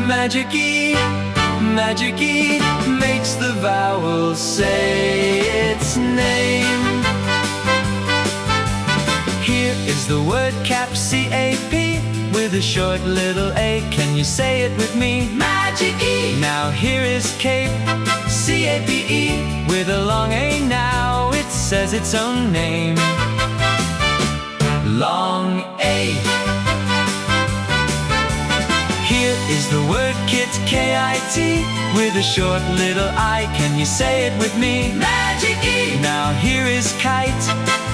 Magic E, Magic E makes the vowel say its name. Here is the word cap, C-A-P, with a short little A. Can you say it with me? Magic E. Now here is cape, C-A-P-E, with a long A. Now it says its own name. Long A. Here is the word kit, K-I-T, with a short little I. Can you say it with me? Magic E. Now here is kite,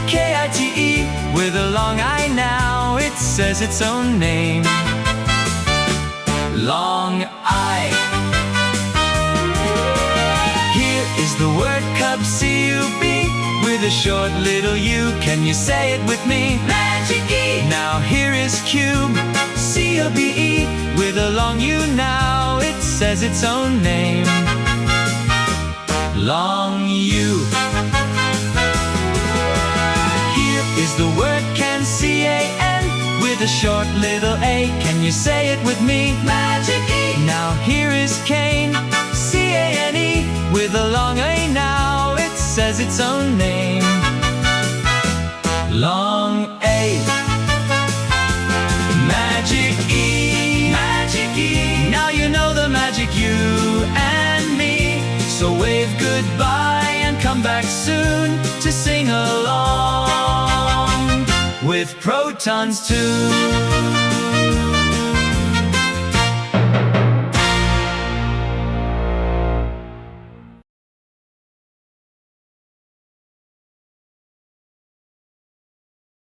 K-I-T-E, with a long I. Now it says its own name. Long I. Here is the word cub, C-U-B, with a short little U. Can you say it with me? Magic E. Now here is cube, C-U-B-E, with a long U. Now it says its own name. Long U. Here is the word can, C-A-N, with a short little A. Can you say it with me? Magic E. Now here is cane, C-A-N-E, with a long A. Now it says its own name. Long A. Magic E, Magic E. Now you know the magic, you and me. So wave goodbye and come back soon to sing along with Protons too.